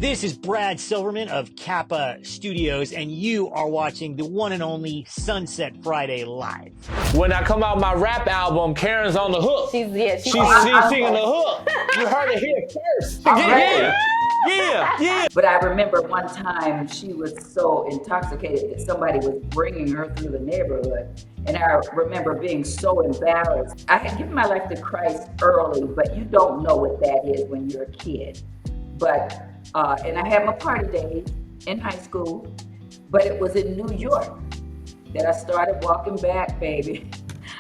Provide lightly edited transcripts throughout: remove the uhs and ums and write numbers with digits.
This is Brad Silverman of Kappa Studios, and you are watching the one and only Sonset Friday Live. When I come out my rap album, Karen's on the hook. She's singing the hook. You heard it here first. Yeah. But I remember one time she was so intoxicated that somebody was bringing her through the neighborhood. And I remember being so embarrassed. I had given my life to Christ early, but you don't know what that is when you're a kid. But, and I had my party days in high school, but it was in New York that I started walking back, baby.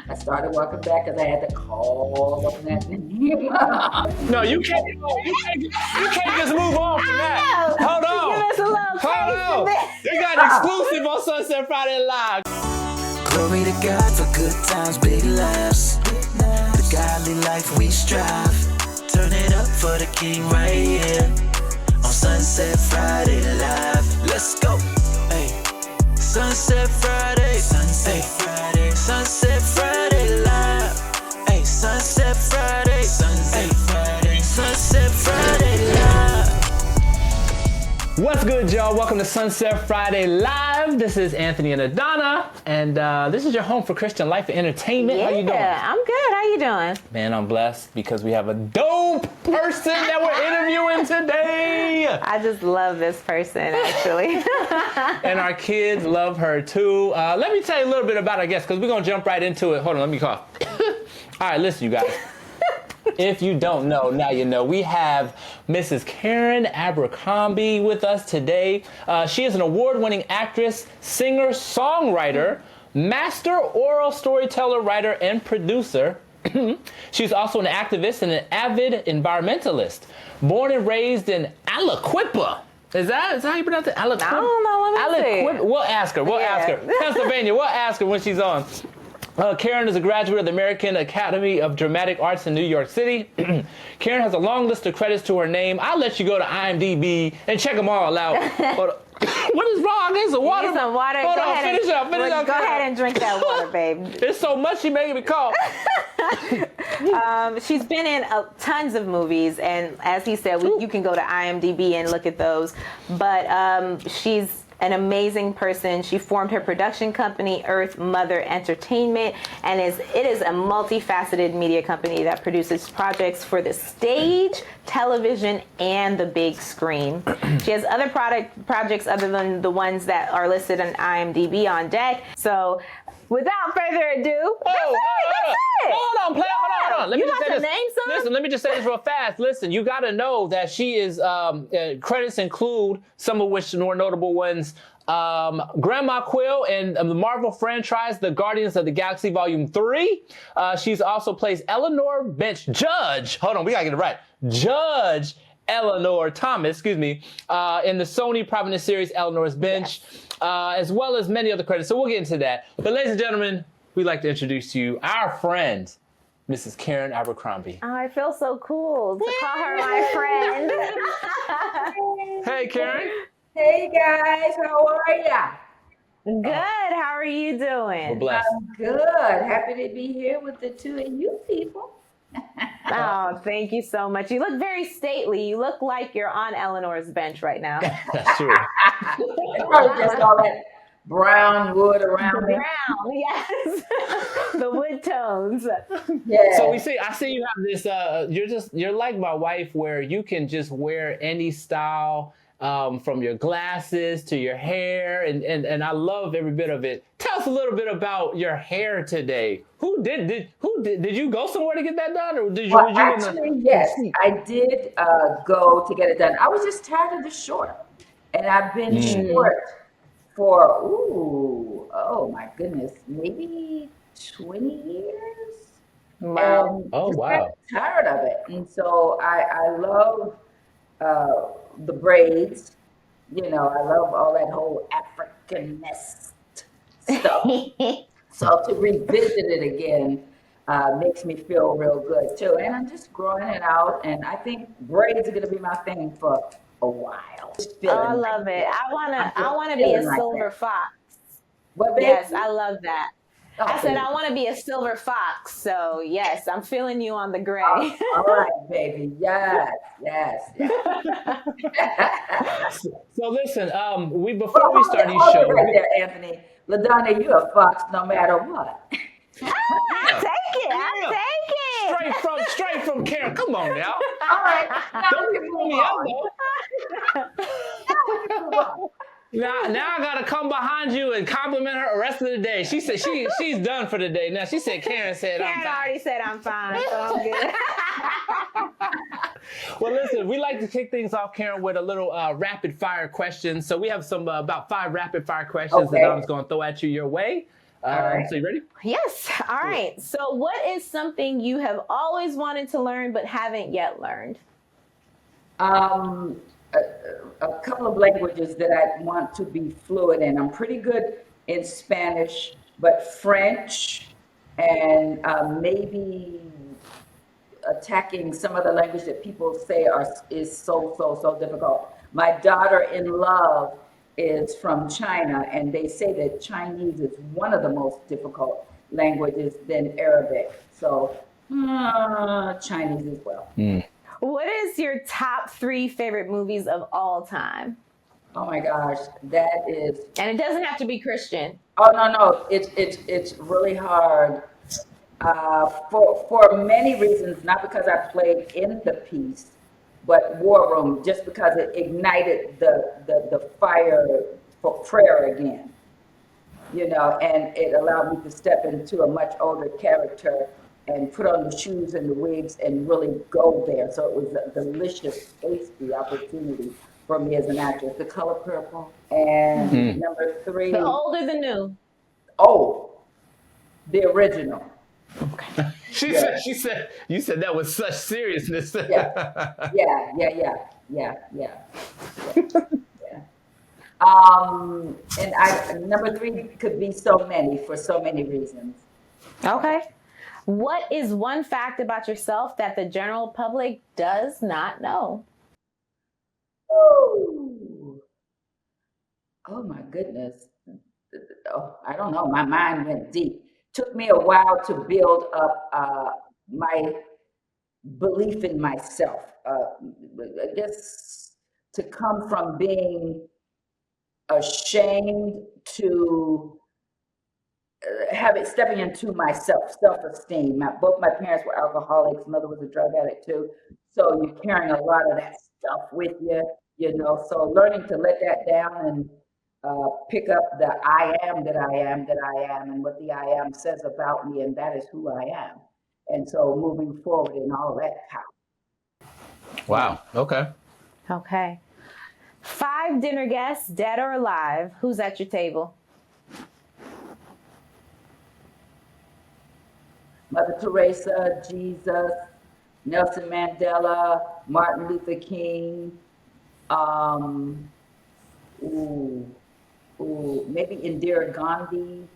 I started walking back because I had to call on that name. No, you can't just move on from that. Hold on. Give us a little taste. You got an exclusive on Sonset Friday Live. Glory to God for good times, big laughs. The godly life we strive. Turn it up for the King right here on Sonset Friday Live. Let's go. Hey. Sonset Friday, Sonset Friday, Sonset Friday Live. Hey, Sonset Friday, Sonset Friday, Sonset Friday Live. What's good, y'all? Welcome to Sonset Friday Live. This is Anthony and Adanna, and this is your home for Christian life and entertainment. Yeah, How you doing? I'm good. How you doing? Man, I'm blessed because we have a dope person that we're interviewing today. I just love this person, actually. And our kids love her too. Let me tell you a little bit about our guest because we're going to jump right into it. Hold on, let me cough. All right, listen, you guys. If you don't know, now you know. We have Mrs. Karen Abercrombie with us today. She is an award-winning actress, singer, songwriter, master oral storyteller, writer, and producer. She's also an activist and an avid environmentalist. Born and raised in Aliquippa. Is that how you pronounce it? Aliquippa? I don't know. Let me see. We'll ask her. Pennsylvania, we'll ask her when she's on. Karen is a graduate of the American Academy of Dramatic Arts in New York City. Karen has a long list of credits to her name. I'll let you go to IMDb and check them all out. What is wrong? There's some water. Some water. Hold on, finish up. Go ahead and drink that water, babe. It's so much she making me cough. She's been in tons of movies, and as he said, you can go to IMDb and look at those. But she's an amazing person. She formed her production company, Earth Mother Entertainment, and it is a multifaceted media company that produces projects for the stage, television, and the big screen. She has other projects other than the ones that are listed on IMDb on deck. So, without further ado, Hold on. Let me just say this. name some? Listen, let me just say this real fast. Listen, you got to know that she is, credits include some of which more notable ones, Grandma Quill and the Marvel franchise, The Guardians of the Galaxy Volume 3. She's also plays Eleanor Bench, Judge. Hold on, we got to get it right. Judge Eleanor Thomas, in the Sony Providence series Eleanor's Bench, as well as many other credits. So we'll get into that. But ladies and gentlemen, we'd like to introduce to you our friend, Mrs. Karen Abercrombie. Oh, I feel so cool to call her my friend. Hey, Karen. Hey guys, how are ya? Good. How are you doing? We're blessed. I'm good. Happy to be here with the two of you people. Oh, thank you so much. You look very stately. You look like you're on Eleanor's bench right now. That's true. Probably just all that brown wood around me. Brown, yes. The wood tones. Yeah. So I see you have this, you're like my wife where you can just wear any style, from your glasses to your hair, and I love every bit of it. Tell us a little bit about your hair today. Did you go somewhere to get that done, or did you? Well, actually, yes, I did go to get it done. I was just tired of the short, and I've been short for oh my goodness, maybe 20 years. Wow. Oh wow. Tired of it, and so I love the braids. You know, I love all that whole African-ness stuff. So to revisit it again makes me feel real good too. And I'm just growing it out, and I think braids are going to be my thing for a while. I love it. I wanna be a silver fox. What, baby? Yes, I love that. I said I want to be a silver fox. So yes, I'm feeling you on the gray. All right, baby. Yes. So listen, before we start these hold shows, it right there, Anthony. LaDonna, you a fox no matter what. I'll take it. I'll take it. straight from Karen. Come on now. All right. Now Don't we be can pulling move me out on. though. Now we can move on. Now I gotta come behind you and compliment her the rest of the day. She said she's done for the day. Now she said Karen said I'm Karen fine. already said I'm fine, so I'm good. Well, listen, we like to kick things off, Karen, with a little rapid fire questions. So we have some about 5 rapid fire questions that I'm just gonna throw at you your way. All right. So you ready? Yes. All right. So what is something you have always wanted to learn but haven't yet learned? A couple of languages that I want to be fluent in. I'm pretty good in Spanish, but French and maybe attacking some of the language that people say is so difficult. My daughter-in-law is from China, and they say that Chinese is one of the most difficult languages than Arabic. So Chinese as well. What is your top 3 favorite movies of all time? Oh my gosh, that is. And it doesn't have to be Christian. Oh no, it's really hard for many reasons. Not because I played in the piece, but War Room, just because it ignited the fire for prayer again. You know, and it allowed me to step into a much older character and put on the shoes and the wigs and really go there. So it was a delicious, tasty opportunity for me as an actress. The Color Purple. And number 3. The old or the new? Oh, the original. Okay. She said, you said that with such seriousness. Yeah. And number 3 could be so many for so many reasons. Okay. What is one fact about yourself that the general public does not know? Ooh. Oh my goodness. Oh, I don't know. My mind went deep. Took me a while to build up my belief in myself. I guess to come from being ashamed to stepping into myself, self-esteem. Both my parents were alcoholics. Mother was a drug addict too. So you're carrying a lot of that stuff with you, you know. So learning to let that down and pick up the I am that I am that I am, and what the I am says about me, and that is who I am. And so moving forward in all that power. Wow. Okay. Okay. 5 dinner guests, dead or alive. Who's at your table? Mother Teresa, Jesus, Nelson Mandela, Martin Luther King, maybe Indira Gandhi.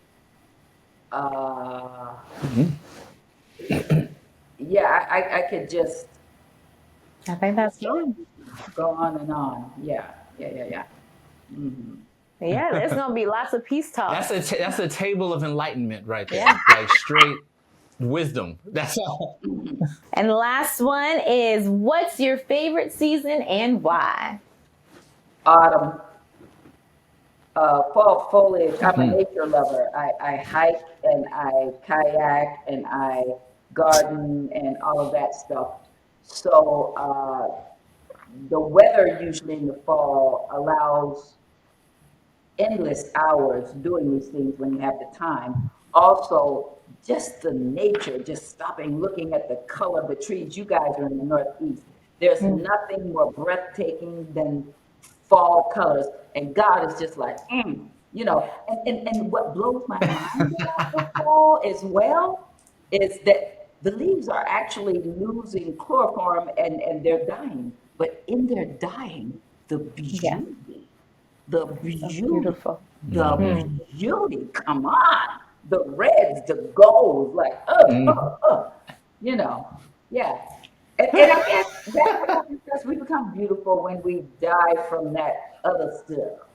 Yeah, I could just. I think that's fine. Go on and on. Yeah. Mm-hmm. Yeah, there's gonna be lots of peace talk. That's a table of enlightenment right there. Yeah. Like straight wisdom. That's all. And the last one is, what's your favorite season and why? Autumn. Fall foliage. I'm a nature lover. I hike and I kayak and I garden and all of that stuff. So the weather usually in the fall allows endless hours doing these things when you have the time. Also, just the nature, just stopping, looking at the color of the trees. You guys are in the Northeast. There's nothing more breathtaking than fall colors. And God is just like, you know, and what blows my mind about the fall as well is that the leaves are actually losing chloroform and they're dying. But in their dying, the beauty, the Beautiful. beauty, come on. The reds, the golds, like, you know, yeah. And I guess that's because we become beautiful when we die from that other stuff,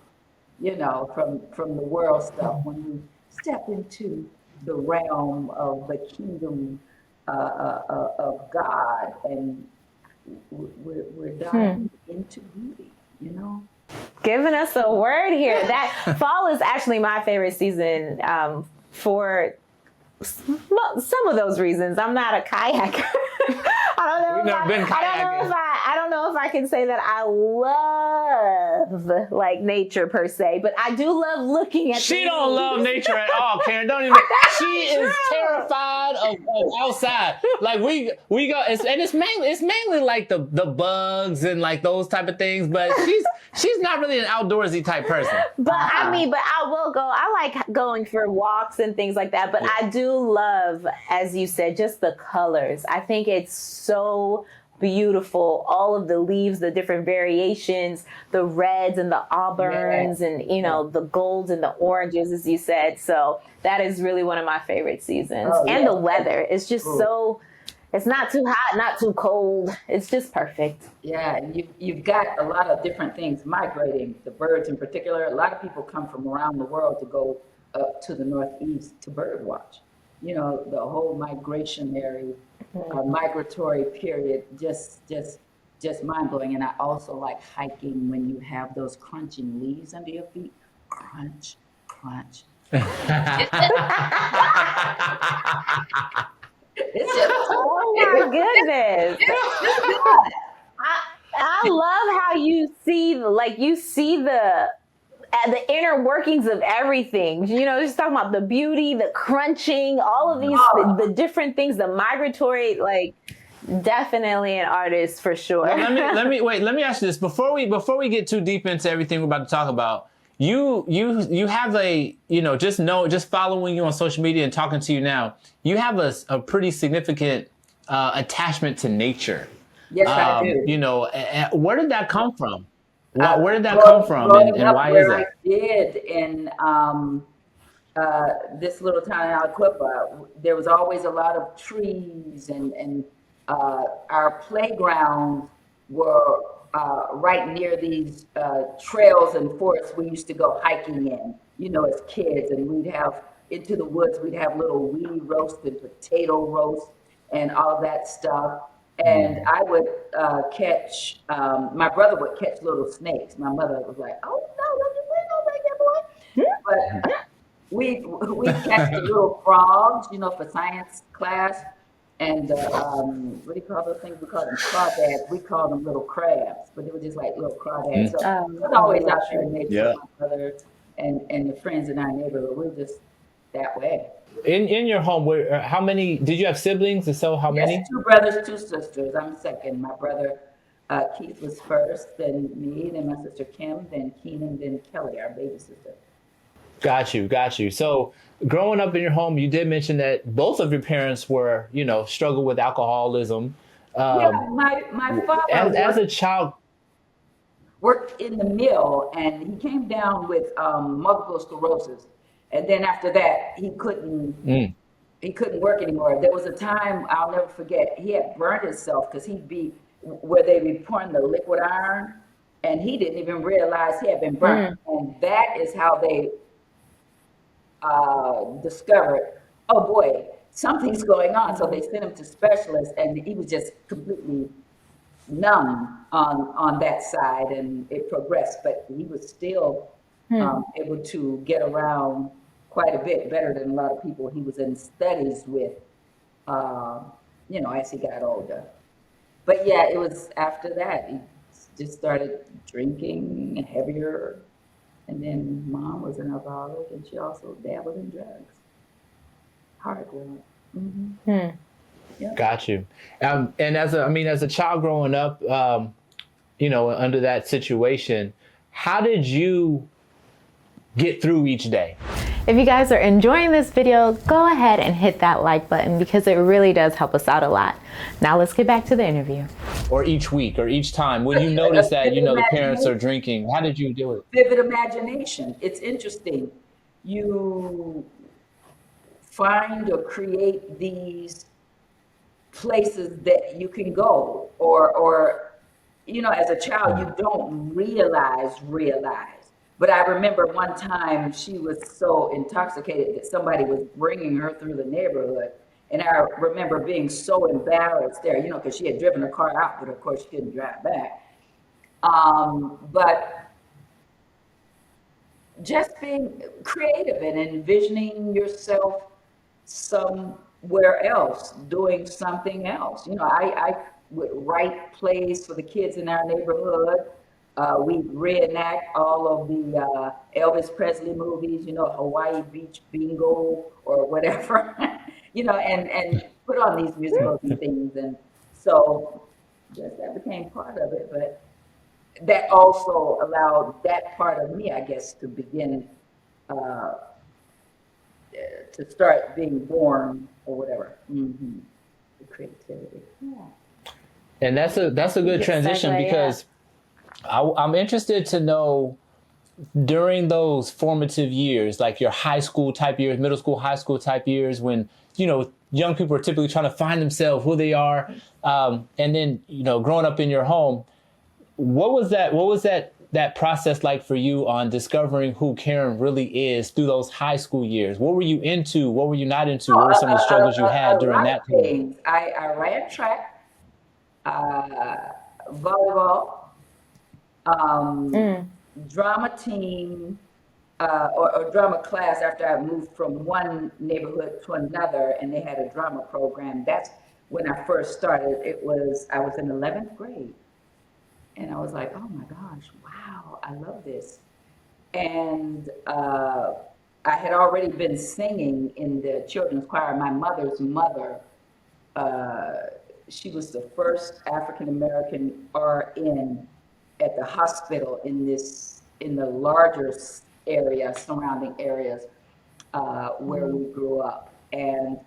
you know, from the world stuff, when we step into the realm of the kingdom of God, and we're diving into beauty, you know. Giving us a word here. That fall is actually my favorite season for some of those reasons. I'm not a kayaker. I don't know if I can say that I love like nature per se, but I do love looking at. She don't love nature at all, Karen. Don't even. She is terrified of outside. Like we go, and it's mainly like the bugs and like those type of things. But she's not really an outdoorsy type person. But I will go. I like going for walks and things like that. But I do love, as you said, just the colors. I think it's so beautiful. All of the leaves, the different variations, the reds and the auburns, and the golds and the oranges, as you said. So that is really one of my favorite seasons. And the weather is just so. It's not too hot, not too cold. It's just perfect. Yeah, and you've got a lot of different things migrating. The birds in particular. A lot of people come from around the world to go up to the Northeast to bird watch. You know, the whole migratory period, just mind blowing. And I also like hiking when you have those crunching leaves under your feet. Crunch, crunch. Oh my goodness. I love how you see the inner workings of everything. You know, just talking about the beauty, the crunching, all of these the different things, the migratory, like definitely an artist for sure. Well, let me ask you this before we get too deep into everything we're about to talk about. You have just following you on social media and talking to you now, you have a pretty significant attachment to nature. Yes, I do. You know, where did that come from? Where did that come from, and why is it? I did in this little town in Aliquippa, there was always a lot of trees, and our playgrounds were right near these trails and forests we used to go hiking in, you know, as kids, and we'd have into the woods, we'd have little weed roast and potato roast and all that stuff. And I would catch, my brother would catch little snakes. My mother was like, "Oh no, don't you play no like that, boy." But we catch the little frogs, you know, for science class. And what do you call those things? We call them crawdads. We call them little crabs, but they were just like little crawdads. So I was always out there in nature with my brother and the friends in our neighborhood. We're just that way. In your home, how many did you have siblings? And so how many? Yes, 2 brothers, 2 sisters. I'm second. My brother Keith was first, then me, then my sister Kim, then Keenan, then Kelly, our baby sister. Got you. So growing up in your home, you did mention that both of your parents were, struggled with alcoholism. My father as a child worked in the mill, and he came down with multiple sclerosis. And then after that, he couldn't work anymore. There was a time I'll never forget. He had burnt himself because he'd be where they be pouring the liquid iron, and he didn't even realize he had been burnt. And that is how they discovered, oh boy, something's going on. So they sent him to specialists, and he was just completely numb on that side, and it progressed. But he was still able to get around quite a bit better than a lot of people he was in studies with, as he got older. But yeah, it was after that, he just started drinking heavier. And then mom was an alcoholic, and she also dabbled in drugs. Hard work. Yeah. Got you. And as a child growing up, under that situation, how did you get through each day? If you guys are enjoying this video, go ahead and hit that like button because it really does help us out a lot. Now let's get back to the interview. Or each week or each time when you notice that, the parents are drinking, how did you do it? Vivid imagination. It's interesting. You find or create these places that you can go or as a child, you don't realize, But I remember one time she was so intoxicated that somebody was bringing her through the neighborhood. And I remember being so embarrassed there, you know, because she had driven her car out, but of course she couldn't drive back. But just being creative and envisioning yourself somewhere else, doing something else. You know, I would write plays for the kids in our neighborhood. We reenact all of the Elvis Presley movies, you know, Hawaii Beach Bingo or whatever, you know, and put on these musicals and things. And so just that became part of it. But that also allowed that part of me, I guess, to begin to start being born or whatever. The creativity. Yeah. And that's a good transition because I'm interested to know during those formative years, like your high school type years, middle school, high school type years, when, you know, young people are typically trying to find themselves, who they are. And then, you know, growing up in your home, what was that process like for you on discovering who Karen really is through those high school years? What were you into? What were you not into? What were some of the struggles you had during that time? I ran track, volleyball, drama team, or drama class after I moved from one neighborhood to another, and they had a drama program. That's when I first started. I was in 11th grade. And I was like, oh my gosh, wow, I love this. And I had already been singing in the children's choir. My mother's mother, she was the first African-American RN at the hospital in the larger area, surrounding areas where we grew up. And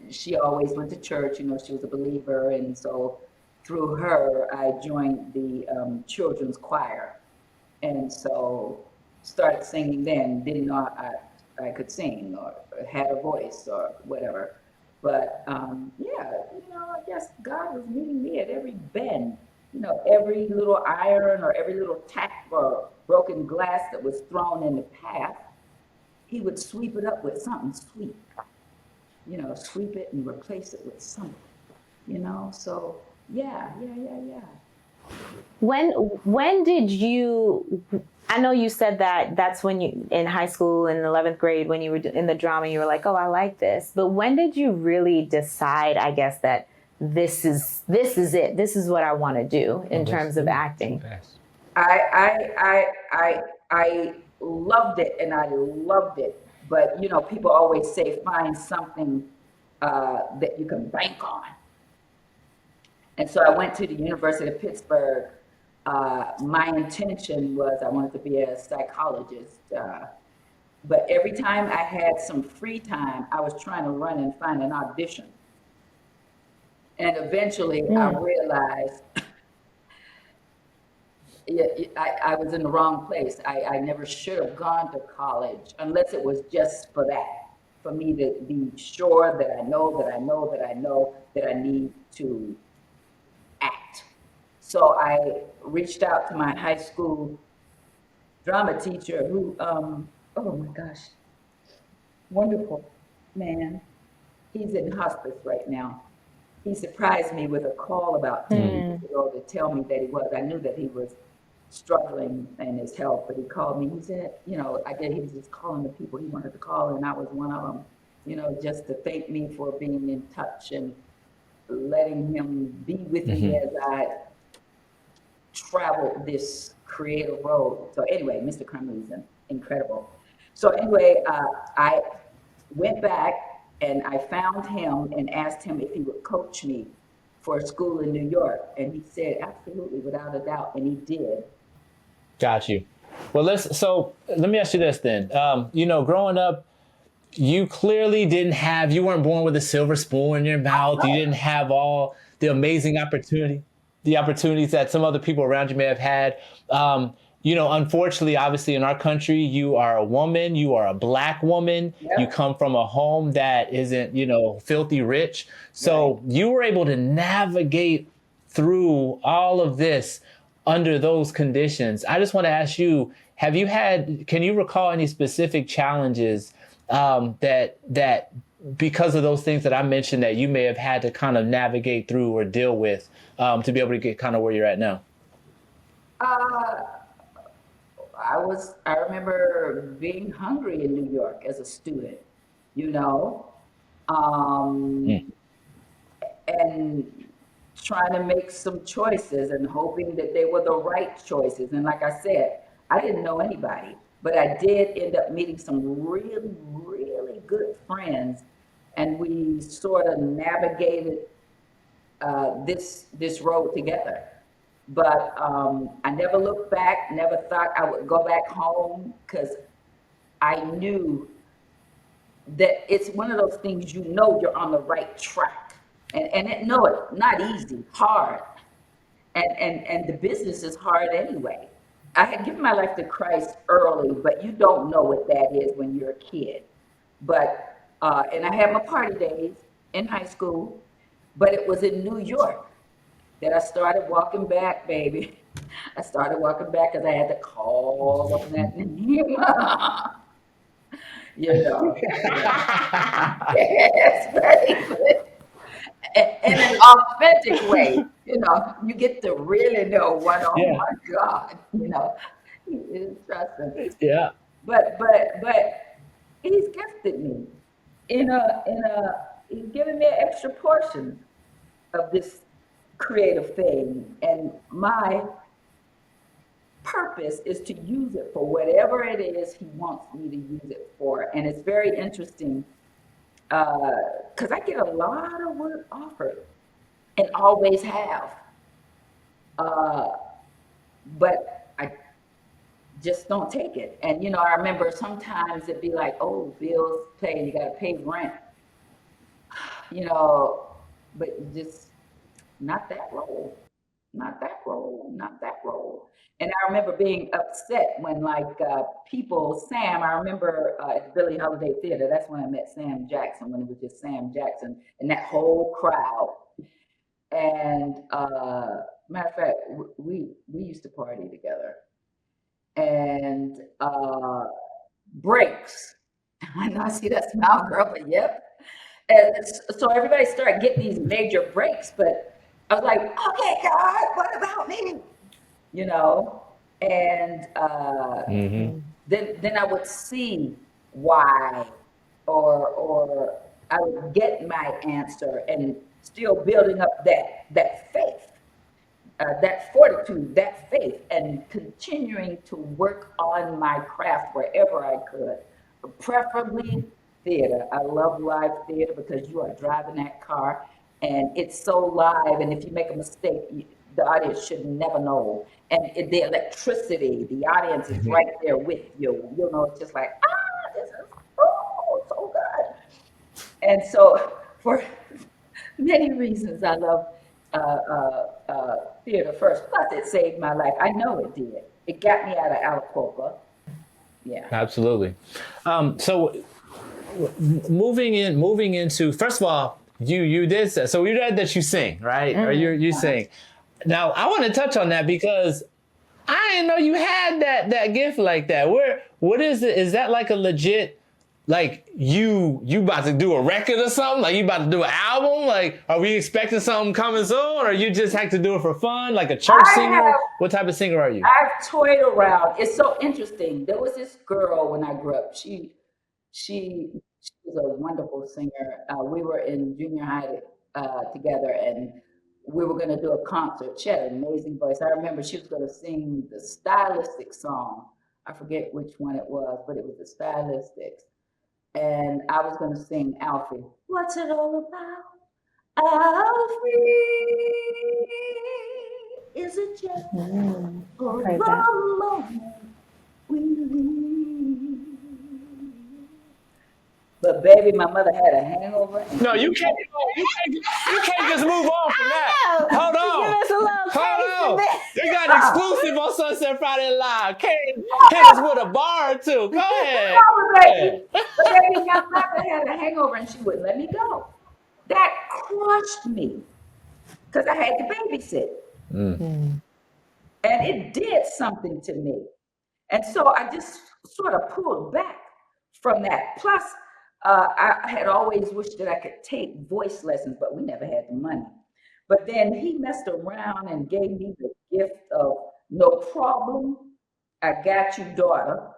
she always went to church, you know, she was a believer. And so through her, I joined the children's choir. And so started singing then. Didn't know I could sing or had a voice or whatever. But yeah, you know, I guess God was meeting me at every bend. You know, every little iron or every little tack or broken glass that was thrown in the path, he would sweep it up with something sweet. You know, sweep it and replace it with something, you know? So yeah. When did you, I know you said that's when you, in high school in 11th grade, when you were in the drama, you were like, oh, I like this. But when did you really decide, I guess, that this is it. This is what I want to do in terms of acting? I loved it and I loved it. But, you know, people always say, find something that you can bank on. And so I went to the University of Pittsburgh. My intention was I wanted to be a psychologist. But every time I had some free time, I was trying to run and find an audition. And eventually I realized I was in the wrong place. I never should have gone to college unless it was just for that, for me to be sure that I know that I need to act. So I reached out to my high school drama teacher who, oh my gosh, wonderful man. He's in hospice right now. He surprised me with a call about 2 weeks ago to tell me that he was. I knew that he was struggling in his health, but he called me. He said, you know, he was just calling the people he wanted to call, and I was one of them, you know, just to thank me for being in touch and letting him be with me as I traveled this creative road. So anyway, Mr. Crumley is incredible. So anyway, I went back and I found him and asked him if he would coach me for a school in New York. And he said, absolutely, without a doubt. And he did. Got you. Well, let me ask you this then. You know, growing up, you clearly you weren't born with a silver spoon in your mouth. You didn't have all the amazing opportunities that some other people around you may have had. You know, unfortunately, obviously in our country, you are a woman, you are a Black woman, you come from a home that isn't, you know, filthy rich. So you were able to navigate through all of this under those conditions, I just want to ask you, can you recall any specific challenges that because of those things that I mentioned that you may have had to kind of navigate through or deal with to be able to get kind of where you're at now? Uh, I remember being hungry in New York as a student, you know, um, and trying to make some choices and hoping that they were the right choices. And like I said, I didn't know anybody, but I did end up meeting some really, really good friends, and we sort of navigated this road together. But I never looked back, never thought I would go back home, because I knew that it's one of those things, you know, you're on the right track. And no, it's not easy, hard. And the business is hard anyway. I had given my life to Christ early, but you don't know what that is when you're a kid. But, and I had my party days in high school, but it was in New York that I started walking back, baby. I started walking back because I had to call up that name. You know. Yes, baby. In an authentic way, you know, you get to really know what, oh my God, you know, he is trusting. Yeah. But he's gifted me he's given me an extra portion of this creative thing. And my purpose is to use it for whatever it is he wants me to use it for. And it's very interesting, because I get a lot of work offered and always have. But I just don't take it. And, you know, I remember sometimes it'd be like, oh, bills paid, you got to pay rent, you know, but just not that role, not that role, not that role. And I remember being upset when, like, Sam, I remember at the Billie Holiday Theater, that's when I met Sam Jackson, when it was just Sam Jackson and that whole crowd. And matter of fact, we used to party together. And breaks. I know I see that smile, girl, but yep. And so everybody started getting these major breaks, but I was like, okay, God, what about me? You know, and then I would see why, or I would get my answer, and still building up that faith, that fortitude, that faith, and continuing to work on my craft wherever I could, preferably theater. I love live theater because you are driving that car and it's so live, and if you make a mistake, the audience should never know. And the electricity, the audience is right there with you. You know, it's just like, this is so good. And so for many reasons, I love theater first. Plus, it saved my life. I know it did. It got me out of Aliquopa. Yeah. Absolutely. So moving into, first of all, you did say, so you read that you sing, right? Or you sing. Now, I want to touch on that because I didn't know you had that gift like that. What is it? Is that like a legit, like you about to do a record or something? Like you about to do an album? Like, are we expecting something coming soon? Or you just have to do it for fun? Like a church singer? What type of singer are you? I've toyed around. It's so interesting. There was this girl when I grew up. She was a wonderful singer. We were in junior high together, and we were going to do a concert. She had an amazing voice. I remember she was going to sing the Stylistics song. I forget which one it was, but it was the Stylistics. And I was going to sing Alfie. What's it all about? Alfie, is it just for the moment we leave? But baby, my mother had a hangover. No, you can't just move on from that. Hold on. Give us a little Hold on. They got an exclusive on Sonset Friday Live. Karen hit us with a bar or two. Go ahead. But baby, my mother had a hangover and she wouldn't let me go. That crushed me because I had to babysit. And it did something to me. And so I just sort of pulled back from that. Plus, I had always wished that I could take voice lessons, but we never had the money. But then he messed around and gave me the gift of no problem. I got you, daughter.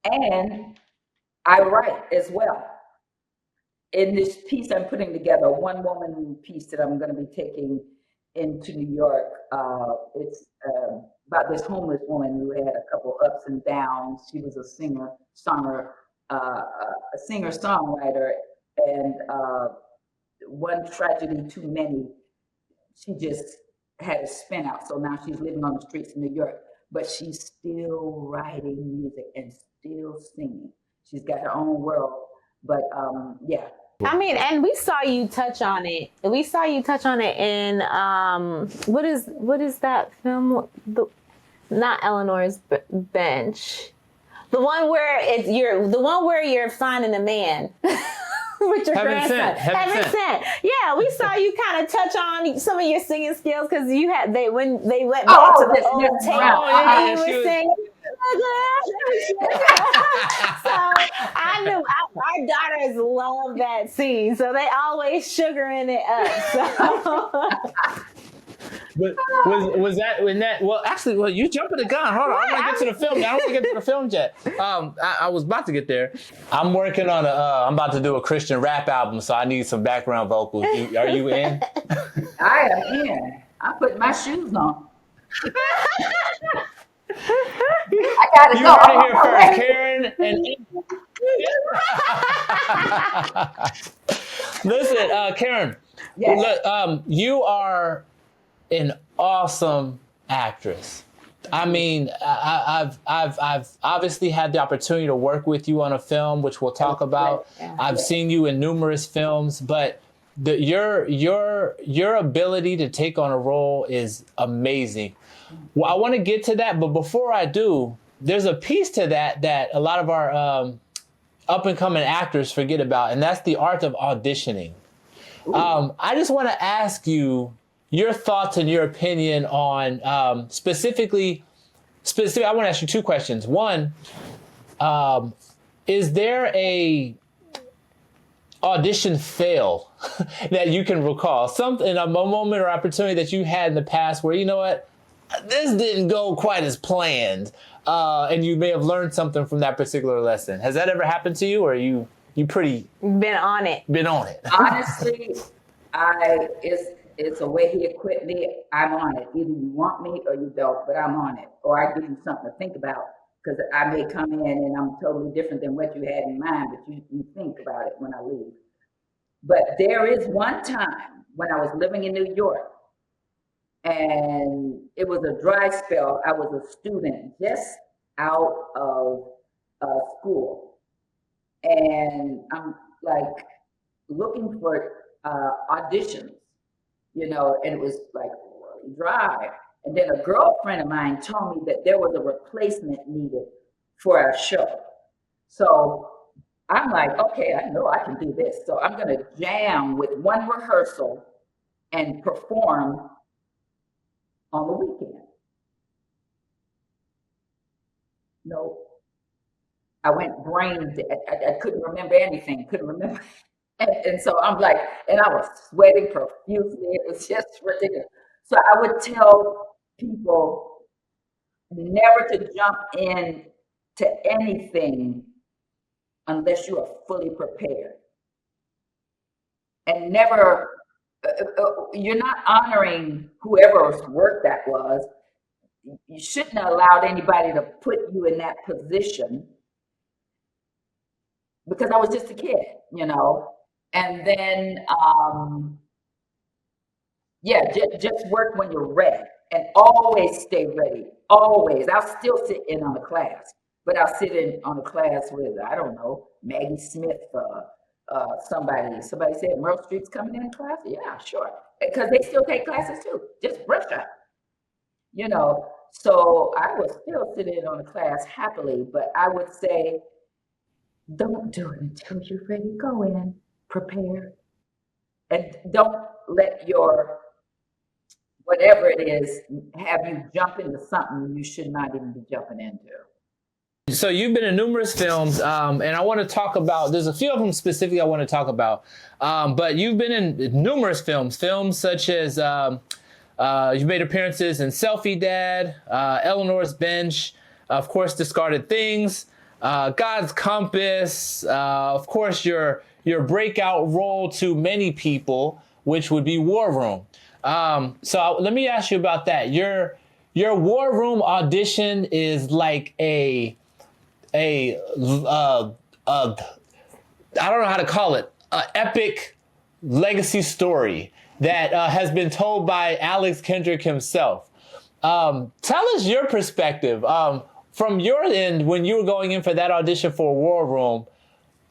And I write as well. In this piece I'm putting together, a one-woman piece that I'm going to be taking into New York. It's about this homeless woman who had a couple ups and downs. She was a singer-songwriter, and one tragedy too many. She just had a spin out, so now she's living on the streets of New York, but she's still writing music and still singing. She's got her own world, but yeah. I mean, and we saw you touch on it. We saw you touch on it in what is that film? Not Eleanor's Bench. The one where you're finding a man with your grandson. Heaven Sent. Yeah, we saw you kind of touch on some of your singing skills because when they went back to the old tape and you were singing. So I knew our daughters love that scene, so they always sugaring it up. So. But was that when that? Well, actually, you jumping the gun. Hold on, I want to get to the film. I don't want to get to the film yet. I was about to get there. I'm working on I'm about to do a Christian rap album, so I need some background vocals. Are you in? I am in. I'm putting my shoes on. I gotta you go. heard it here first, Karen and. Listen, Karen. Yes. Look, you are an awesome actress. I mean, I've obviously had the opportunity to work with you on a film, which we'll talk about. I've seen you in numerous films, but your ability to take on a role is amazing. Well, I want to get to that, but before I do, there's a piece to that a lot of our up and coming actors forget about, and that's the art of auditioning. I just want to ask you your thoughts and your opinion on specifically. I want to ask you two questions. One, is there a audition fail that you can recall? Something, a moment or opportunity that you had in the past where, you know what, this didn't go quite as planned, and you may have learned something from that particular lesson. Has that ever happened to you, or you pretty been on it? Honestly, it's a way he equipped me. I'm on it. Either you want me or you don't, but I'm on it. Or I give you something to think about, because I may come in and I'm totally different than what you had in mind, but you think about it when I leave. But there is one time when I was living in New York, and it was a dry spell. I was a student just out of school, and I'm like looking for auditions, and it was like really dry. And then a girlfriend of mine told me that there was a replacement needed for our show. So I'm like, okay, I know I can do this. So I'm going to jam with one rehearsal and perform on the weekend. No, I went brain dead. I couldn't remember anything, And so I'm like, and I was sweating profusely. It was just ridiculous. So I would tell people never to jump in to anything unless you are fully prepared. And never, you're not honoring whoever's work that was. You shouldn't have allowed anybody to put you in that position, because I was just a kid, And then, just work when you're ready, and always stay ready. Always. I'll still sit in on a class, but I'll sit in on a class with, I don't know, Maggie Smith, somebody said Merle Street's coming in class. Yeah, sure. Because they still take classes too. Just brush up, So I would still sit in on a class happily, but I would say, don't do it until you're ready. Go in, prepare, and don't let your whatever it is, have you jump into something you should not even be jumping into. So you've been in numerous films, and I want to talk about, there's a few of them specifically I want to talk about, but you've been in numerous films such as, you've made appearances in Selfie Dad, Eleanor's Bench, of course, Discarded Things, God's Compass, of course, your breakout role to many people, which would be War Room. So let me ask you about that. Your War Room audition is like I don't know how to call it, an epic legacy story that has been told by Alex Kendrick himself. Tell us your perspective from your end when you were going in for that audition for War Room.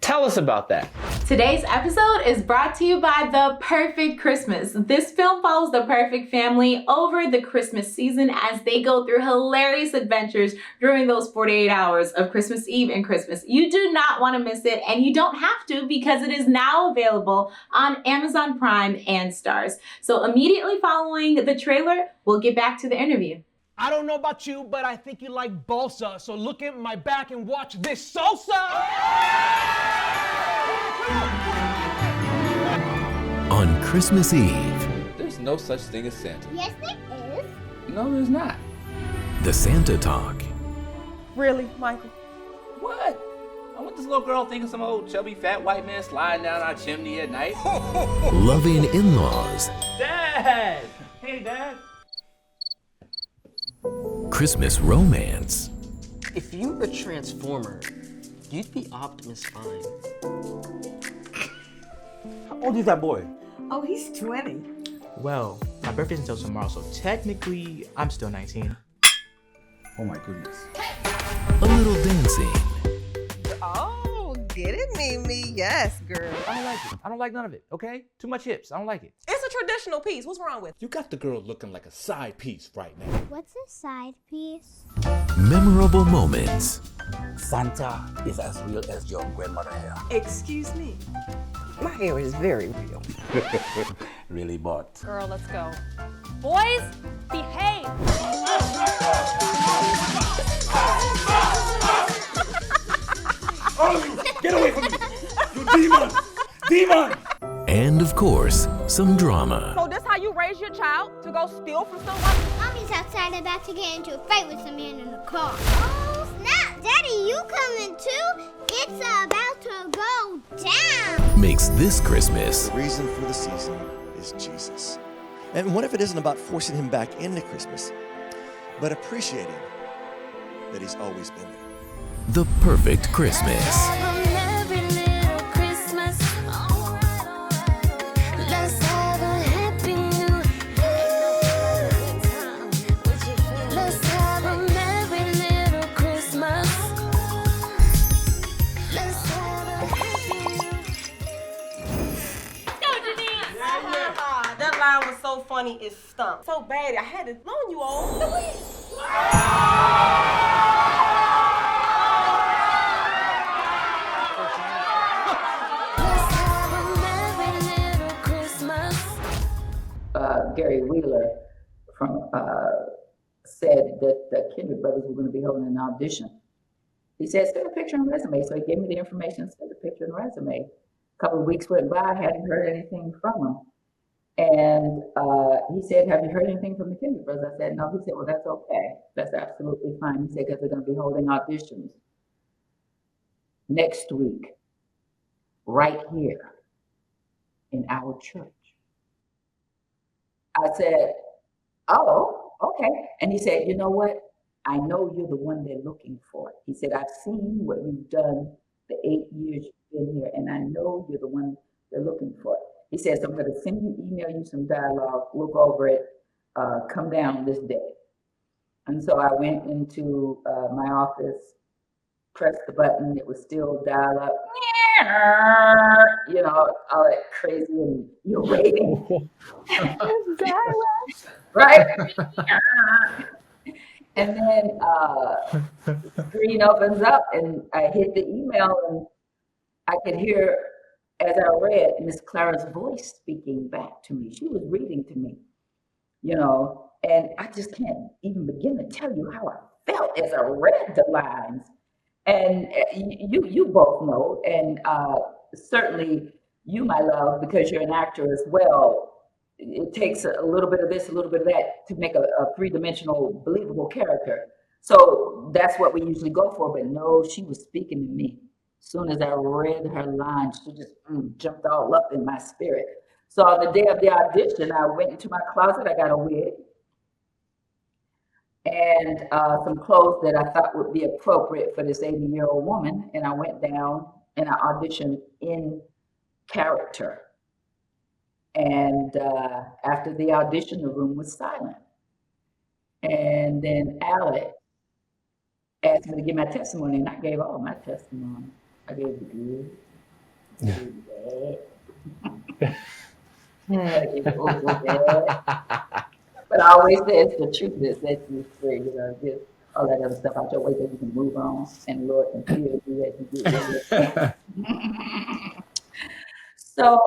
Tell us about that. Today's episode is brought to you by The Perfect Christmas. This film follows the perfect family over the Christmas season as they go through hilarious adventures during those 48 hours of Christmas Eve and Christmas. You do not want to miss it, and you don't have to because it is now available on Amazon Prime and Starz. So immediately following the trailer, we'll get back to the interview. I don't know about you, but I think you like balsa. So look at my back and watch this salsa! On Christmas Eve, there's no such thing as Santa. Yes, there is. No, there's not. The Santa Talk. Really, Michael? What? I want this little girl thinking some old chubby fat white man sliding down our chimney at night. Loving in-laws. Dad! Hey, Dad. Christmas romance. If you were a Transformer, you'd be Optimus Prime. How old is that boy? Oh, he's 20. Well, my birthday's until tomorrow, so technically, I'm still 19. Oh my goodness. A little dancing. Oh, get it, Mimi. Yes, girl. I don't like it. I don't like none of it, okay? Too much hips. I don't like it. It's a traditional piece. What's wrong with it? You got the girl looking like a side piece right now. What's a side piece? Memorable moments. Santa is as real as your grandmother hair. Excuse me. My hair is very real. Really, but. Girl, let's go. Boys, behave. Oh, get away from me! You demon! Demon! And of course, some drama. So this how you raise your child? To go steal from someone? Mommy's outside about to get into a fight with some man in the car. Oh, snap! Daddy, you coming too? It's about to go down. Makes this Christmas. The reason for the season is Jesus. And what if it isn't about forcing him back into Christmas, but appreciating that he's always been there? The perfect Christmas. That line was so funny, it stunk. So bad, I had to loan you all. Gary Wheeler from said that the Kendrick Brothers were going to be holding an audition. He said, send a picture and resume. So he gave me the information, sent a picture and resume. A couple of weeks went by, I hadn't heard anything from him. And he said, have you heard anything from the Kendrick Brothers? I said, no. He said, well, that's okay. That's absolutely fine. He said, because they're going to be holding auditions next week, right here in our church. I said, oh, okay. And he said, you know what? I know you're the one they're looking for. He said, I've seen what you've done the 8 years you've been here, and I know you're the one they're looking for. He says, I'm going to email you some dialogue, look over it, come down this day. And so I went into my office, pressed the button, it was still dial up, you know, all that crazy, and you're waiting. Right? And then the screen opens up and I hit the email and I could hear, as I read, Miss Clara's voice speaking back to me. She was reading to me. and I just can't even begin to tell you how I felt as I read the lines. And you both know, and certainly you, my love, because you're an actor as well, it takes a little bit of this, a little bit of that to make a three-dimensional, believable character. So that's what we usually go for. But no, she was speaking to me. As soon as I read her lines, she just jumped all up in my spirit. So on the day of the audition, I went into my closet. I got a wig and some clothes that I thought would be appropriate for this 80-year-old woman. And I went down and I auditioned in character. And after the audition, the room was silent. And then Alex asked me to give my testimony, and I gave all my testimony. I gave the good, I gave the bad. I gave the bad. But I always say it's the truth that sets you free. Get all that other stuff out your way so you can move on, and the Lord can feel you as you get ready. So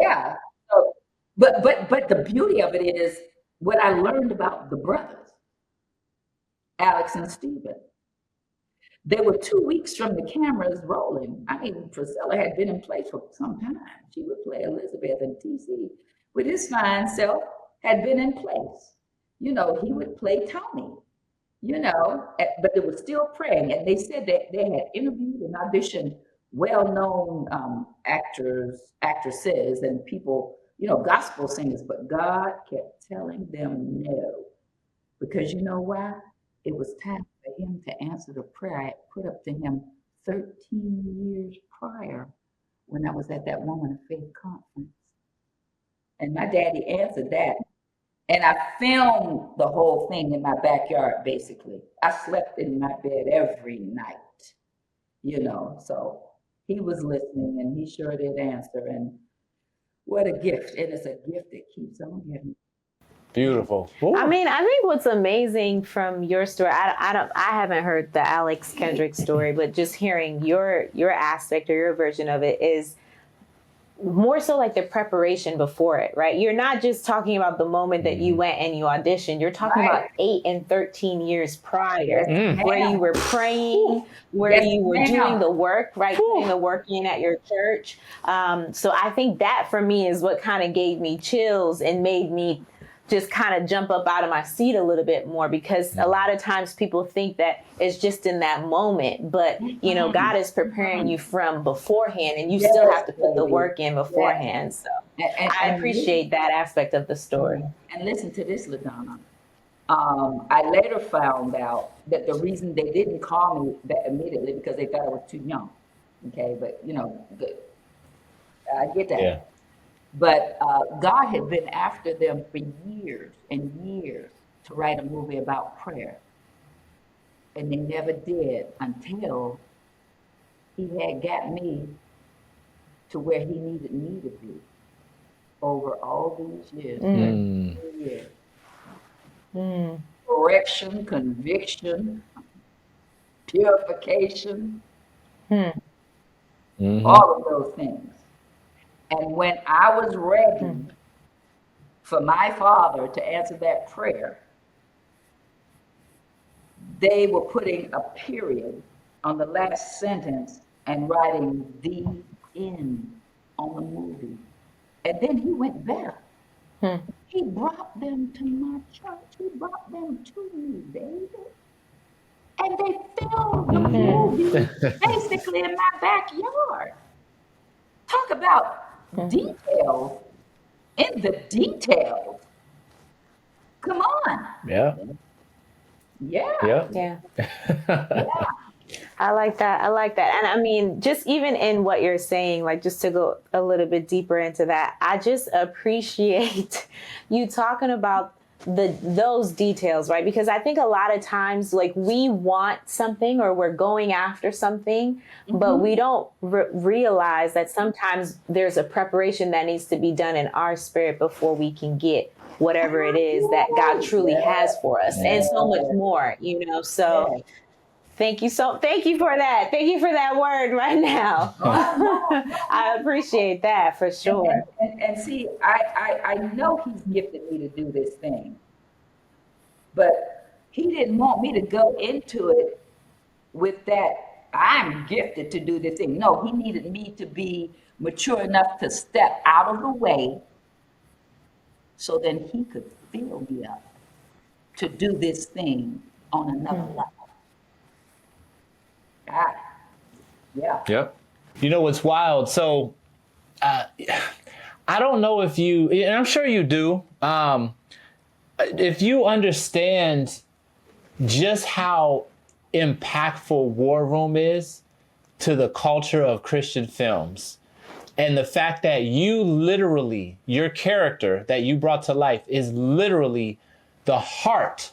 yeah. So, but the beauty of it is what I learned about the brothers, Alex and Stephen. They were 2 weeks from the cameras rolling. I mean, Priscilla had been in place for some time. She would play Elizabeth, and TC, with his fine self, had been in place. He would play Tony, but they were still praying. And they said that they had interviewed and auditioned well-known actresses and people, gospel singers, but God kept telling them no. Because you know why? It was time for him to answer the prayer I had put up to him 13 years prior when I was at that Woman of Faith conference. And my daddy answered that. And I filmed the whole thing in my backyard, basically. I slept in my bed every night, so he was listening and he sure did answer. And what a gift. And it's a gift that keeps on giving. Beautiful. Ooh. I mean, I think what's amazing from your story, I haven't heard the Alex Kendrick story, but just hearing your aspect or your version of it is more so like the preparation before it, right? You're not just talking about the moment that you went and you auditioned. You're talking about 8 and 13 years prior, where you were praying, where you were doing the work, right? Putting the work in at your church. So I think that for me is what kind of gave me chills and made me just kind of jump up out of my seat a little bit more, because a lot of times people think that it's just in that moment, but God is preparing you from beforehand, and you still have to put the work in beforehand. So I appreciate that aspect of the story. And listen to this, LaDonna. I later found out that the reason they didn't call me that immediately because they thought I was too young. Okay, but I get that. Yeah. But God had been after them for years and years to write a movie about prayer. And they never did until he had got me to where he needed me to be over all these years. Correction, conviction, purification, all of those things. And when I was ready for my father to answer that prayer, they were putting a period on the last sentence and writing the end on the movie. And then he went better. He brought them to my church. He brought them to me, baby. And they filmed the movie basically in my backyard. Talk about details in the details. Come on. Yeah. I like that. And I mean, just even in what you're saying, like just to go a little bit deeper into that, I just appreciate you talking about those details, right? Because I think a lot of times, like, we want something or we're going after something, but we don't realize that sometimes there's a preparation that needs to be done in our spirit before we can get whatever it is that God truly has for us, and so much more, So Thank you for that. Thank you for that word right now. I appreciate that for sure. And see, I know he's gifted me to do this thing, but he didn't want me to go into it with that I'm gifted to do this thing. No, he needed me to be mature enough to step out of the way so then he could fill me up to do this thing on another level. Yeah. Yep. You know what's wild? So I don't know if you, and I'm sure you do, if you understand just how impactful War Room is to the culture of Christian films. And the fact that you literally, your character that you brought to life is literally the heart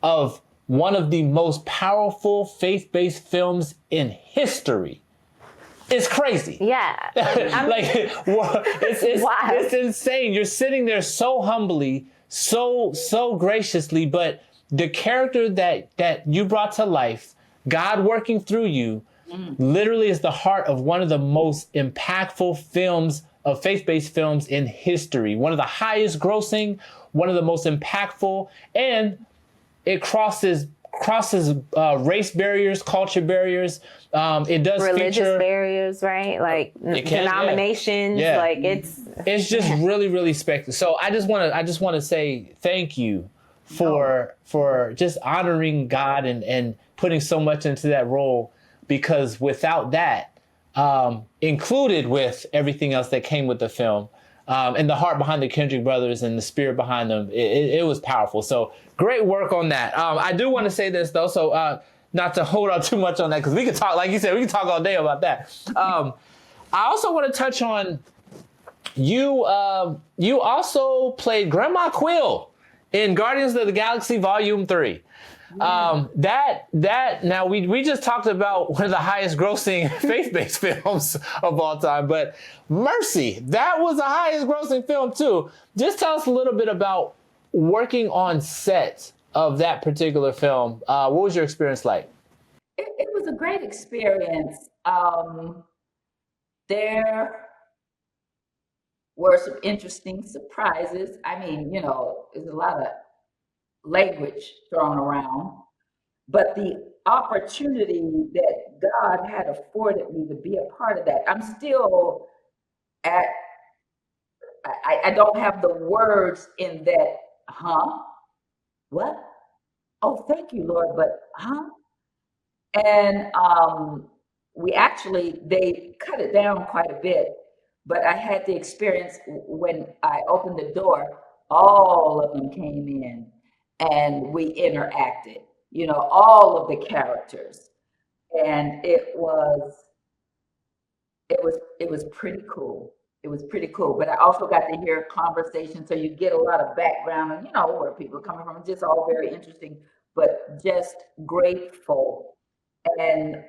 of one of the most powerful faith-based films in history. It's crazy. Yeah. It's insane. You're sitting there so humbly, so graciously, but the character that you brought to life, God working through you, literally is the heart of one of the most impactful films of faith-based films in history. One of the highest grossing, one of the most impactful, and it crosses race barriers, culture barriers. It does religious feature barriers, right? Like denominations. Yeah. Like it's just really spectacular. So I just want to say thank you for just honoring God and putting so much into that role, because without that, included with everything else that came with the film, and the heart behind the Kendrick Brothers and the spirit behind them, it was powerful. So great work on that. I do want to say this though, so not to hold up too much on that, because we could talk, like you said, we can talk all day about that. I also want to touch on you also played Grandma Quill in Guardians of the Galaxy Volume 3. Now we just talked about one of the highest grossing faith-based films of all time, but Mercy, that was the highest grossing film too. Just tell us a little bit about working on set of that particular film. What was your experience like? It was a great experience. There were some interesting surprises. I mean, there's a lot of language thrown around, but the opportunity that God had afforded me to be a part of that, I'm still I don't have the words in that, what? Oh, thank you, Lord, but And they cut it down quite a bit, but I had the experience when I opened the door, all of them came in and we interacted, all of the characters. And it was pretty cool. It was pretty cool. But I also got to hear conversation, so you get a lot of background and where people are coming from. It's just all very interesting, but just grateful and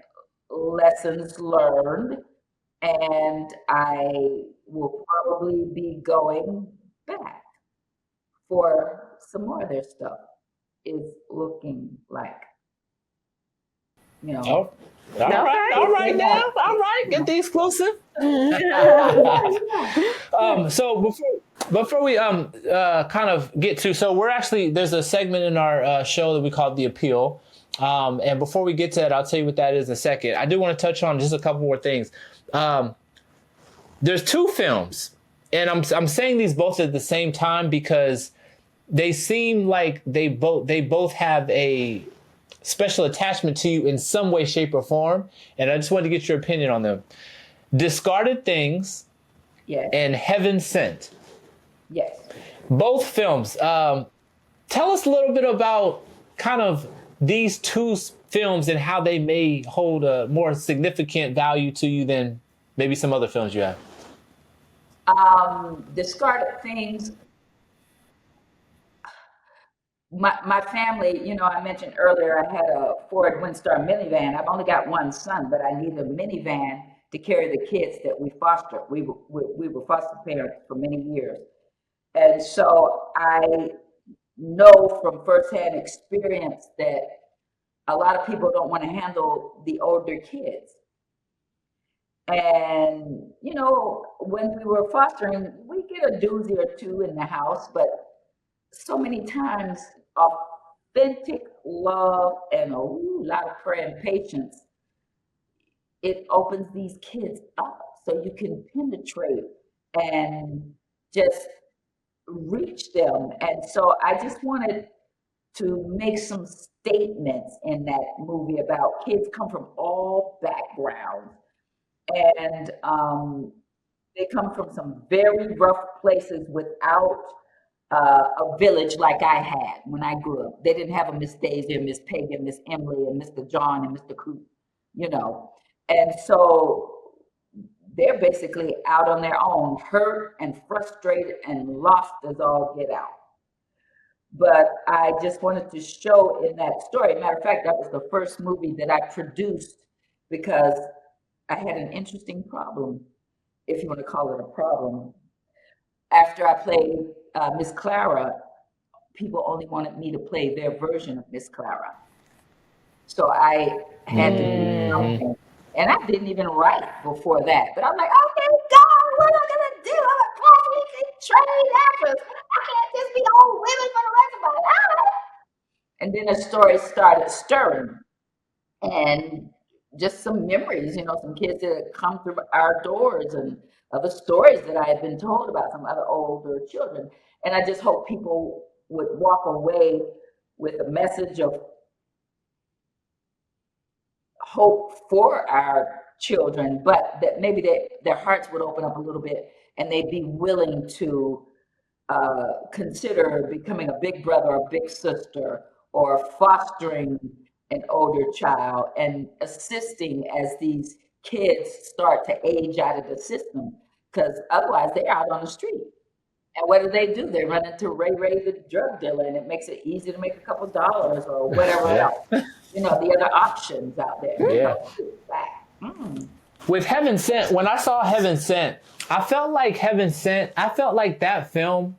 lessons learned. And I will probably be going back for some more of their stuff. Is looking like, All right now. All right, get the exclusive. So before we kind of get to, so we're actually, there's a segment in our show that we call The Appeal. And before we get to that, I'll tell you what that is in a second. I do want to touch on just a couple more things. There's two films, and I'm saying these both at the same time because they seem like they both have a special attachment to you in some way, shape, or form. And I just wanted to get your opinion on them. Discarded Things and Heaven Sent. Yes. Both films. Tell us a little bit about kind of these two films and how they may hold a more significant value to you than maybe some other films you have. Discarded Things. My family, I mentioned earlier, I had a Ford Windstar minivan. I've only got one son, but I needed a minivan to carry the kids that we fostered. We were foster parents for many years. And so I know from firsthand experience that a lot of people don't want to handle the older kids. And, you know, when we were fostering, we get a doozy or two in the house, but so many times authentic love and a lot of prayer and patience, it opens these kids up so you can penetrate and just reach them. And so I just wanted to make some statements in that movie about kids come from all backgrounds. And they come from some very rough places without a village like I had when I grew up. They didn't have a Miss Daisy and Miss Peggy and Miss Emily and Mr. John and Mr. Coop, you know. And so they're basically out on their own, hurt and frustrated and lost as all get out. But I just wanted to show in that story. Matter of fact, that was the first movie that I produced because I had an interesting problem, if you want to call it a problem. After I played Miss Clara, people only wanted me to play their version of Miss Clara. So I had to do something. And I didn't even write before that. But I'm like, okay, God, what am I going to do? I'm a classically trained actress. I can't just be old women for the rest of my life. And then the story started stirring. And just some memories, you know, some kids that had come through our doors and other stories that I had been told about some other older children. And I just hope people would walk away with a message of hope for our children, but that maybe their hearts would open up a little bit and they'd be willing to consider becoming a big brother or big sister or fostering an older child and assisting as these kids start to age out of the system, because otherwise they're out on the street. And what do? They run into Ray the drug dealer, and it makes it easy to make a couple dollars or whatever else. You know, the other options out there. Yeah. With Heaven Sent, when I saw Heaven Sent, I felt like that film,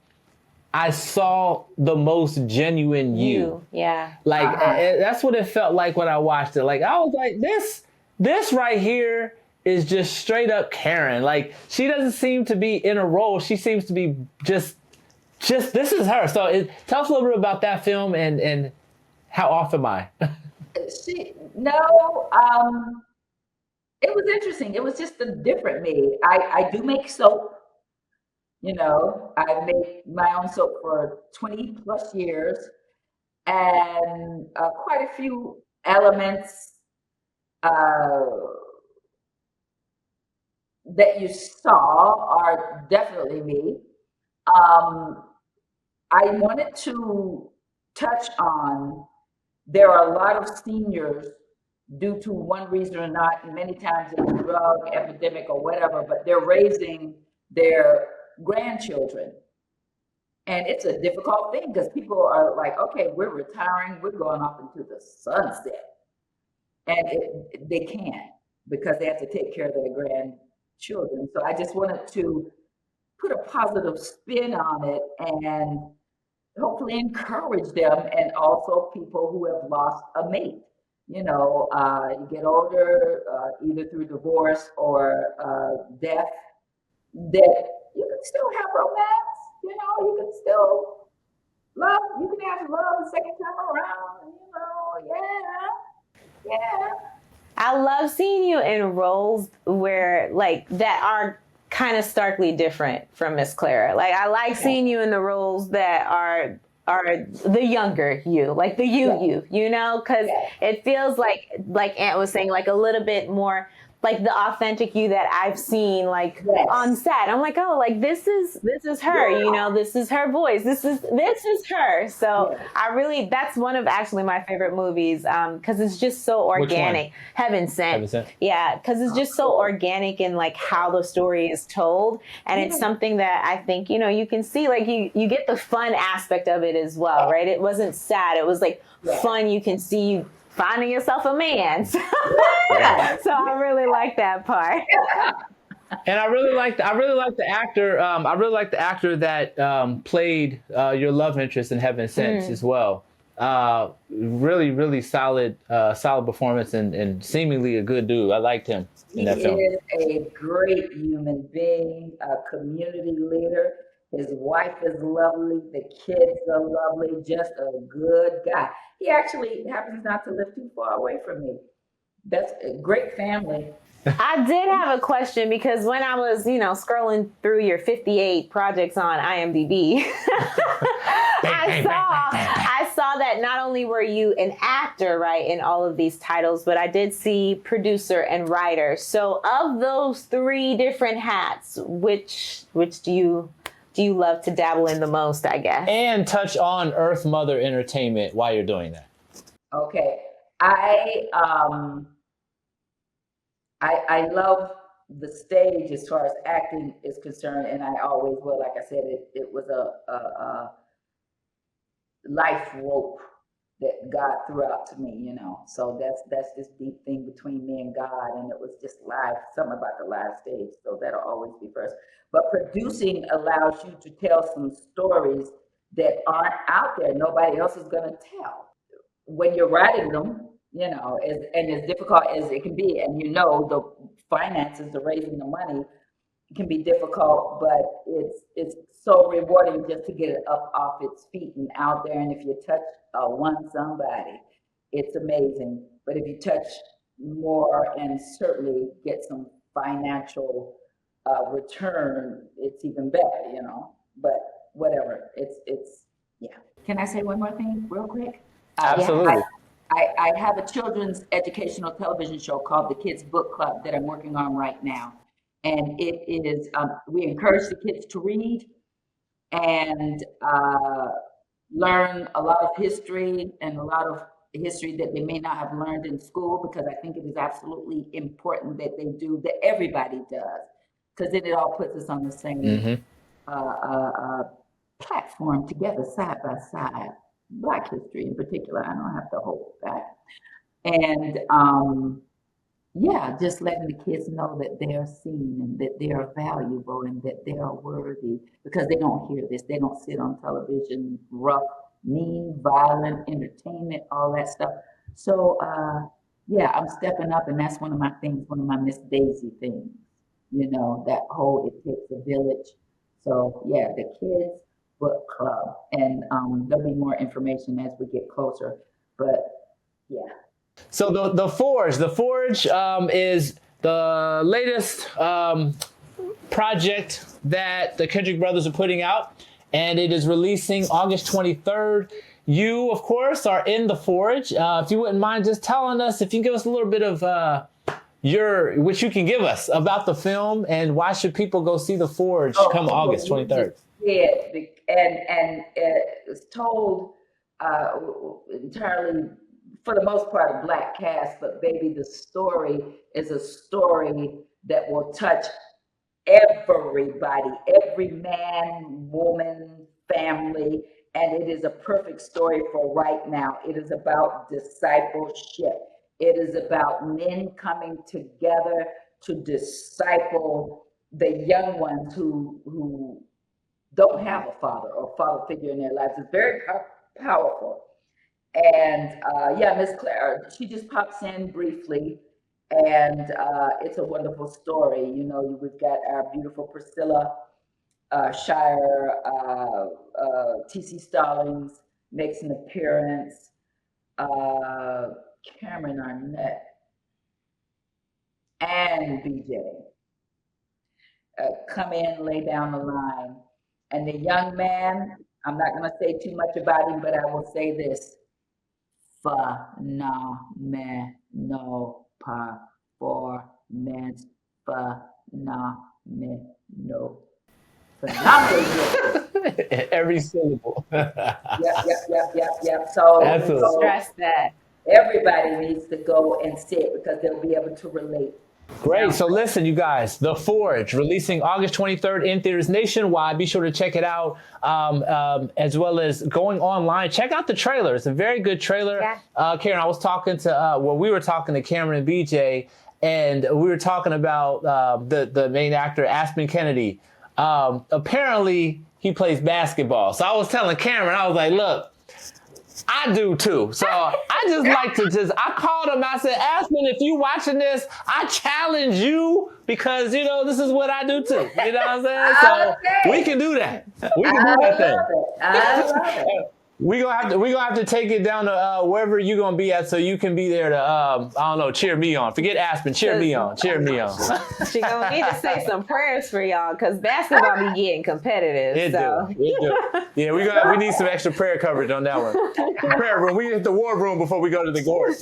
I saw the most genuine you. Yeah. Like, that's what it felt like when I watched it. Like, I was like, this right here is just straight up Karen. Like, she doesn't seem to be in a role. She seems to be just this is her. So tell us a little bit about that film and how off am I? It was interesting. It was just a different me. I do make soap. You know, I've made my own soap for 20 plus years, and quite a few elements that you saw are definitely me. I wanted to touch on, there are a lot of seniors due to one reason or not, many times it's a drug epidemic or whatever, but they're raising their grandchildren. And it's a difficult thing because people are like, okay, we're retiring, we're going off into the sunset. And they can't, because they have to take care of their grandchildren. So I just wanted to put a positive spin on it and hopefully encourage them, and also people who have lost a mate. You know, you get older, either through divorce or death, that you can still have romance, you know, you can still love, you can have love the second time around, you know, yeah. I love seeing you in roles where, like, that are kind of starkly different from Miss Clara. Like, I like seeing you in the roles that are the younger you, like the you know, because it feels like Ant was saying, like a little bit more like the authentic you that I've seen, like on set. I'm like, oh, like this is her, you know, this is her voice, this is her. So I really, that's one of actually my favorite movies, because it's just so organic. Heaven Sent. Yeah, because it's just so organic in like how the story is told, and it's something that I think, you know, you can see, like you get the fun aspect of it as well, right? It wasn't sad, it was like fun. You can see you finding yourself a man. So I really like that part. And I really like the actor. I really like the actor that played your love interest in Heaven Sent as well. Really, really solid performance and seemingly a good dude. I liked him in that film. He is a great human being, a community leader. His wife is lovely. The kids are lovely. Just a good guy. He actually happens not to live too far away from me. That's a great family. I did have a question because when I was, scrolling through your 58 projects on IMDb, I saw that not only were you an actor, right, in all of these titles, but I did see producer and writer. So of those 3 different hats, which do you love to dabble in the most, I guess? And touch on Earth Mother Entertainment while you're doing that. Okay. I love the stage as far as acting is concerned, and I always will. Like I said, it was a life rope that God threw out to me, So that's this deep thing between me and God, and it was just live, something about the live stage. So that'll always be first. But producing allows you to tell some stories that aren't out there. Nobody else is gonna tell. When you're writing them, as difficult as it can be, and the finances, the raising the money can be difficult, but it's so rewarding just to get it up off its feet and out there. And if you touch somebody, it's amazing. But if you touch more and certainly get some financial return, it's even better, But whatever, it's yeah. Can I say one more thing real quick? Absolutely. I have a children's educational television show called The Kids Book Club that I'm working on right now. And it is, we encourage the kids to read and learn a lot of history and a lot of history that they may not have learned in school, because I think it is absolutely important that they do, that everybody does, because then it all puts us on the same platform together, side by side. Black history in particular, I don't have to hold back. And just letting the kids know that they are seen and that they are valuable and that they are worthy, because they don't hear this. They don't sit on television, rough, mean, violent entertainment, all that stuff. So I'm stepping up, and that's one of my things, one of my Miss Daisy things, that whole it takes a village. So the kids book club, and there'll be more information as we get closer, but So the Forge is the latest project that the Kendrick Brothers are putting out, and it is releasing August 23rd. You, of course, are in the Forge. If you wouldn't mind just telling us, if you can give us a little bit of which you can give us about the film, and why should people go see the Forge come August 23rd? Yeah, and it's told entirely, for the most part, a Black cast, but baby, the story is a story that will touch everybody, every man, woman, family, and it is a perfect story for right now. It is about discipleship. It is about men coming together to disciple the young ones who don't have a father or father figure in their lives. It's very powerful. And Miss Claire, she just pops in briefly, and it's a wonderful story. We've got our beautiful Priscilla Shire, T.C. Stallings makes an appearance, Cameron Arnett, and BJ come in, lay down the line. And the young man, I'm not going to say too much about him, but I will say this: phenomenal performance, phenomenal. Every syllable. Yep. So stress that everybody needs to go and see it, because they'll be able to relate. Great. So listen, you guys, The Forge, releasing August 23rd in theaters nationwide. Be sure to check it out, as well as going online. Check out the trailer. It's a very good trailer. Yeah. Karen, I was talking to, we were talking to Cameron and BJ, and we were talking about the main actor, Aspen Kennedy. Apparently, he plays basketball. So I was telling Cameron, I was like, look, I do too. So I just like to I called him. I said, Aspen, if you watching this, I challenge you because, you know, this is what I do too. You know what I'm saying? So we can do that. We can do that thing. I love it. We gonna have to take it down to wherever you gonna be at, so you can be there to I don't know, cheer me on. Forget Aspen, cheer me on. She gonna need to say some prayers for y'all because basketball be getting competitive. It do. Yeah, we need some extra prayer coverage on that one. Prayer room. We hit the war room before we go to the court.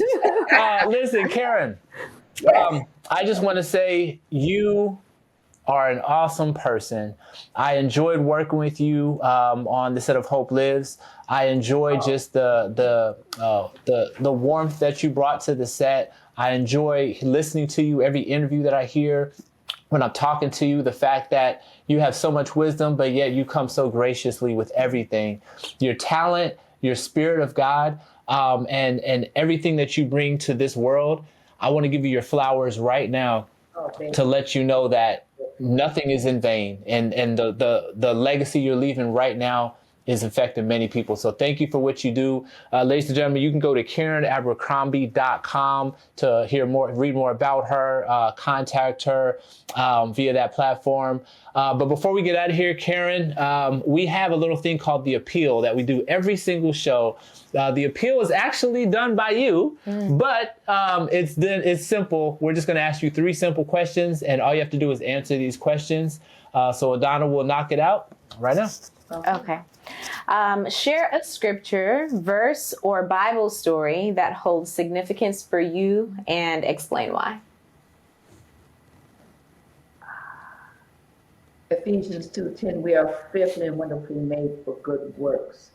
Listen, Karen. I just want to say you are an awesome person. I enjoyed working with you on the set of Hope Lives. I enjoyed just the warmth that you brought to the set. I enjoy listening to you every interview that I hear. When I'm talking to you, the fact that you have so much wisdom, but yet you come so graciously with everything. Your talent, your spirit of God, and everything that you bring to this world. I want to give you your flowers right now to let you know that nothing is in vain, and the legacy you're leaving right now is affecting many people. So thank you for what you do. Ladies and gentlemen, you can go to KarenAbercrombie.com to hear more, read more about her, contact her via that platform. But before we get out of here, Karen, we have a little thing called The Appeal that we do every single show. The Appeal is actually done by you, but it's simple. We're just going to ask you 3 simple questions, and all you have to do is answer these questions. So Adanna will knock it out right now. Okay. Share a scripture, verse, or Bible story that holds significance for you and explain why. Ephesians 2:10, we are fearfully and wonderfully made for good works.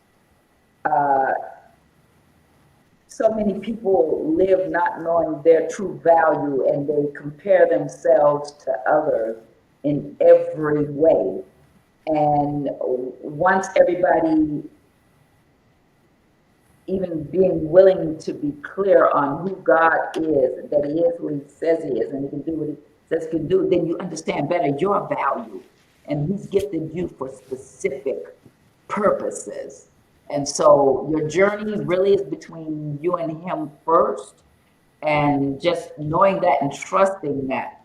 So many people live not knowing their true value, and they compare themselves to others in every way. And once everybody, even being willing to be clear on who God is, that he is who he says he is, and he can do what he says he can do, then you understand better your value. And he's gifted you for specific purposes. And so your journey really is between you and him first, and just knowing that and trusting that.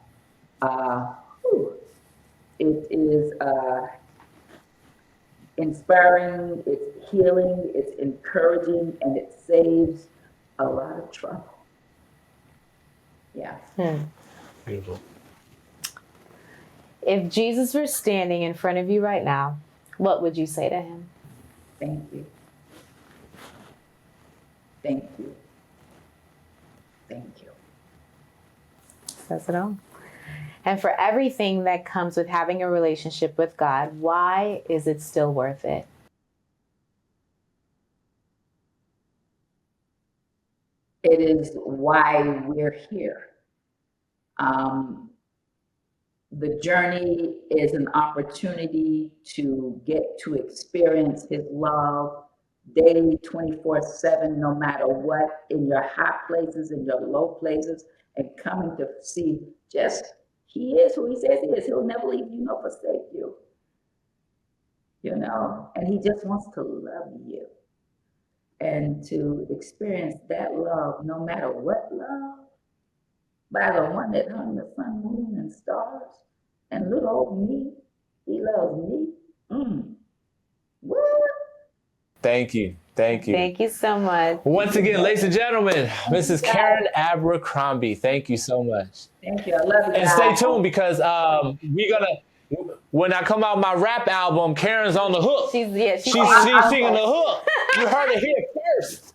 It is inspiring, it's healing, it's encouraging, and it saves a lot of trouble. Yeah. Beautiful. If Jesus were standing in front of you right now, what would you say to him? Thank you. Thank you. Thank you. Says it all. And for everything that comes with having a relationship with God, why is it still worth it? It is why we're here. The journey is an opportunity to get to experience his love daily, 24/7, no matter what, in your high places, in your low places, and coming to see just he is who he says he is. He'll never leave you nor forsake you. You know, and he just wants to love you. And to experience that love, no matter what love, by the one that hung the sun, moon, and stars, and little old me, he loves me. What? Thank you. Thank you. Thank you so much. Once again, ladies and gentlemen, Mrs. Karen Abercrombie, thank you so much. Thank you. I love you. And stay tuned because when I come out my rap album, Karen's on the hook. She's singing the hook. You heard it here first.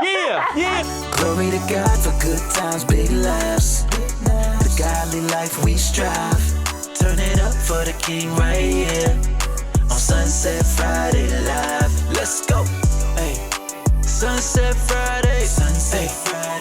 Yeah. Glory to God for good times, big laughs. The godly life we strive. Turn it up for the King right here. On Sonset Friday Live. Let's go. Hey. Sonset Friday. Sonset Friday.